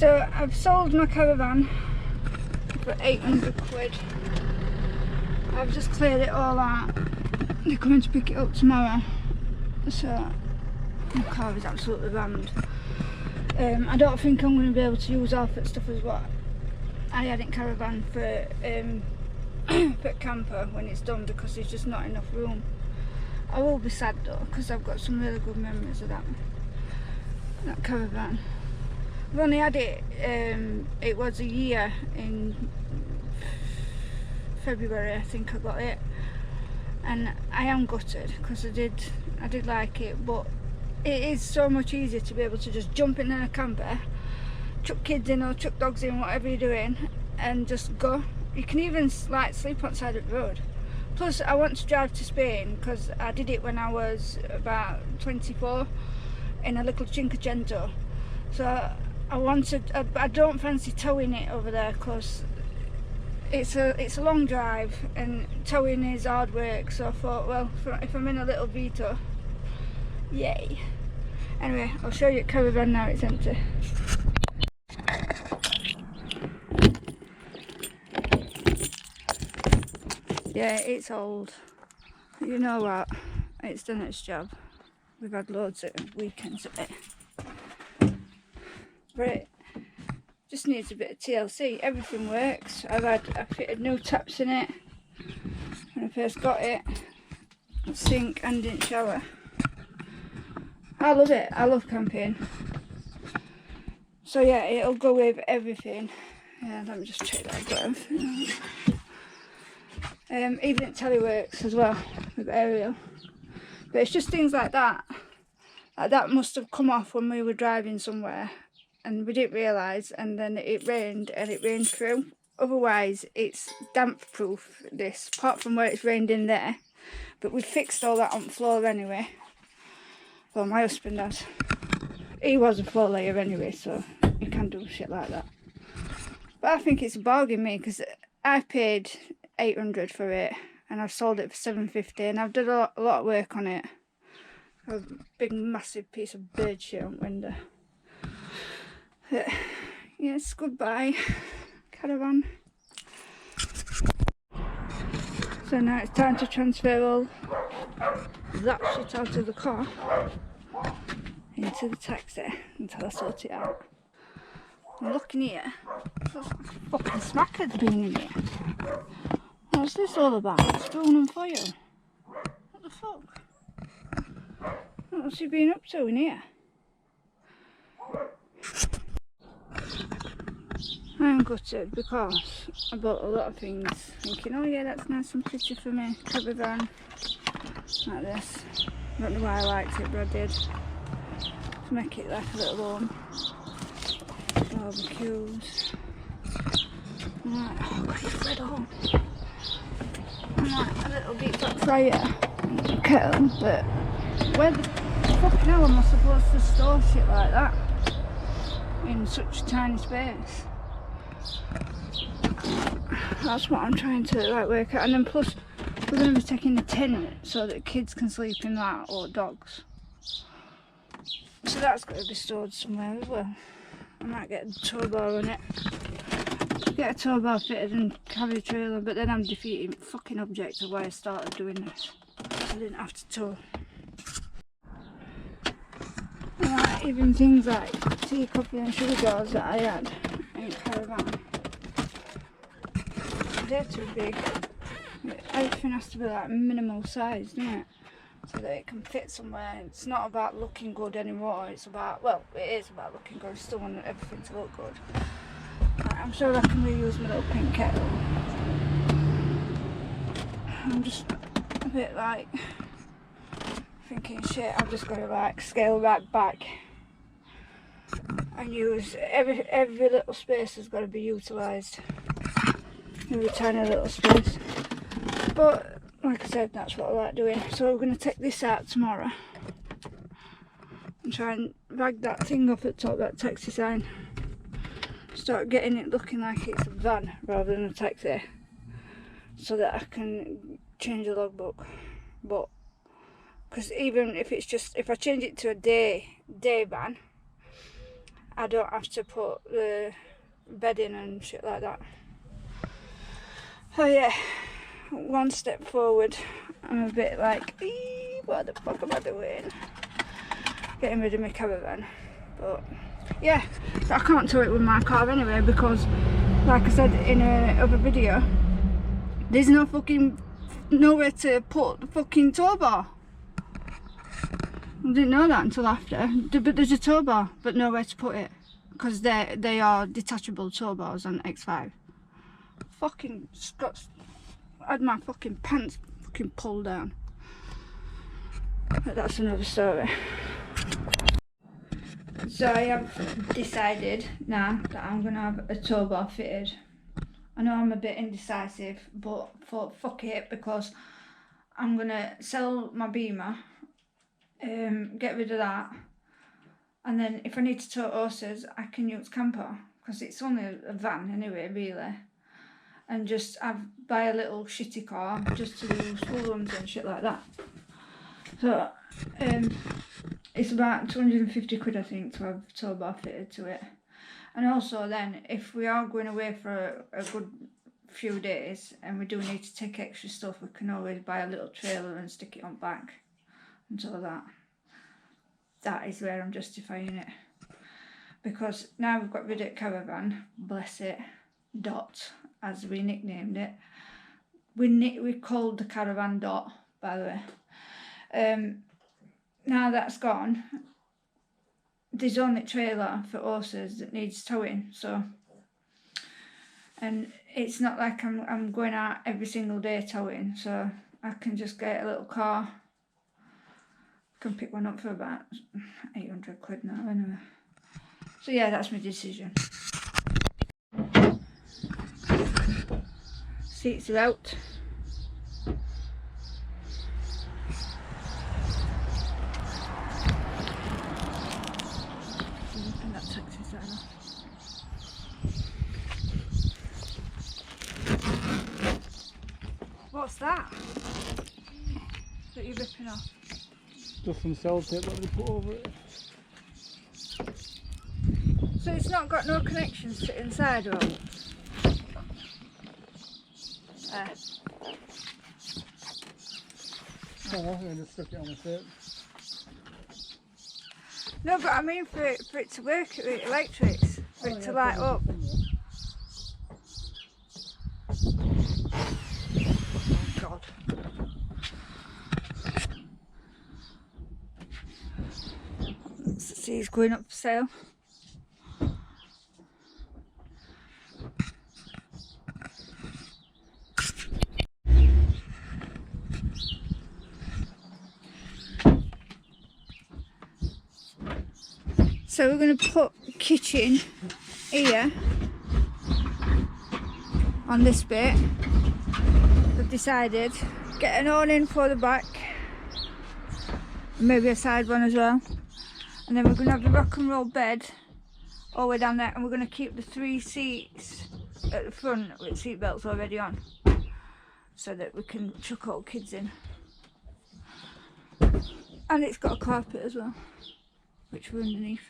So I've sold my caravan for 800 quid. I've just cleared it all out. They're coming to pick it up tomorrow. So my car is absolutely rammed. I don't think I'm going to be able to use half that stuff as what I had in caravan for camper when it's done, because there's just not enough room. I will be sad though, because I've got some really good memories of that caravan. I've only had it, it was a year in February I think I got it, and I am gutted because I did like it, but it is so much easier to be able to just jump in a camper, chuck kids in or chuck dogs in, whatever you're doing, and just go. You can even like sleep on the side of the road. Plus I want to drive to Spain because I did it when I was about 24 in a little Cinquecento. So I don't fancy towing it over there because it's a long drive and towing is hard work. So I thought, well, if I'm in a little Vito, yay. Anyway, I'll show you the caravan now it's empty. Yeah, it's old. You know what? It's done its job. We've had loads of weekends at it. But it just needs a bit of TLC. Everything works. I fitted new taps in it when I first got it. Sink and in shower. I love it. I love camping. So yeah, it'll go with everything. Yeah, let me just check that I've got everything. Even it telly works as well with aerial. But it's just things like that. Like that must have come off when we were driving somewhere and we didn't realise, and then it rained and it rained through. Otherwise it's damp proof, this, apart from where it's rained in there. But we fixed all that on the floor anyway. Well, my husband has. He was a floor layer anyway, so he can do shit like that. But I think it's a bargain, me, because I paid 800 for it and I've sold it for 750, and I've done a lot of work on it. A big massive piece of bird shit on the window. But yes, goodbye caravan. So now it's time to transfer all that shit out of the car into the taxi until I sort it out. I'm looking here. There's like a fucking smacker's been in here. What's this all about? Spoon and foil? What the fuck? What's he been up to in here? I'm gutted because I bought a lot of things thinking, oh yeah, that's nice and pretty for me. Caravan. Like this. I don't know why I liked it, but I did. To make it like a little home. Barbecues. I'm like, oh, got your thread on. I'm like, a little deep fat fryer kettle, but where the fucking hell am I supposed to store shit like that in such a tiny space? That's what I'm trying to like work out. And then plus we're going to be taking a tent so that kids can sleep in that, or dogs. So that's got to be stored somewhere as well. I might get a tow bar on it. Get a tow bar fitted and carry a trailer, but then I'm defeating the fucking object of why I started doing this. I didn't have to tow. Like, even things like tea, coffee and sugar jars that I had in the caravan. They're too big. Everything has to be like minimal size, doesn't it? So that it can fit somewhere. It's not about looking good anymore. It's about, well, it is about looking good. I still want everything to look good. Right, I'm sure I can reuse my little pink kettle. I'm just a bit like thinking, shit, I've just got to like scale right back and use every little space has got to be utilised. Every tiny little space. But like I said, that's what I like doing. So we're going to take this out tomorrow and try and rag that thing off at the top, that taxi sign. Start getting it looking like it's a van rather than a taxi, so that I can change the logbook. But because even if it's just, if I change it to a day van, I don't have to put the bed in and shit like that. So yeah, one step forward. I'm a bit like, what the fuck am I doing? Getting rid of my caravan. But yeah, I can't tow it with my car anyway because, like I said in another video, there's no fucking nowhere to put the fucking tow bar. I didn't know that until after. But there's a tow bar, but nowhere to put it because they are detachable tow bars on X5. Fucking Scots. I had my fucking pants fucking pulled down. But that's another story. So I have decided now that I'm gonna have a tow bar fitted. I know I'm a bit indecisive, but fuck it, because I'm gonna sell my Beamer, get rid of that, and then if I need to tow horses, I can use Camper because it's only a van anyway, really. And just buy a little shitty car just to do school runs and shit like that. So it's about 250 quid I think to have a tow bar fitted to it. And also then if we are going away for a good few days and we do need to take extra stuff, we can always buy a little trailer and stick it on back. And so that is where I'm justifying it. Because now we've got rid of caravan, bless it, Dot, as we nicknamed it. We called the caravan Dot, by the way. Now that's gone, there's only trailer for horses that needs towing, so, and it's not like I'm going out every single day towing, so I can just get a little car. I can pick one up for about 800 quid now anyway. So yeah, that's my decision. Seats are out. What's that you're ripping off? Stuff from sellotape that they put over it. So it's not got no connections to inside or? Oh, I just stuck it on the tape. No, but I mean for it to work with electrics, for it to light up. Oh God. Let's see, it's going up for sale. So we're going to put kitchen here on this bit. We've decided get an awning for the back, maybe a side one as well, and then we're going to have the rock and roll bed all the way down there, and we're going to keep the 3 seats at the front with seat belts already on, so that we can chuck all kids in. And it's got a carpet as well, which we're underneath.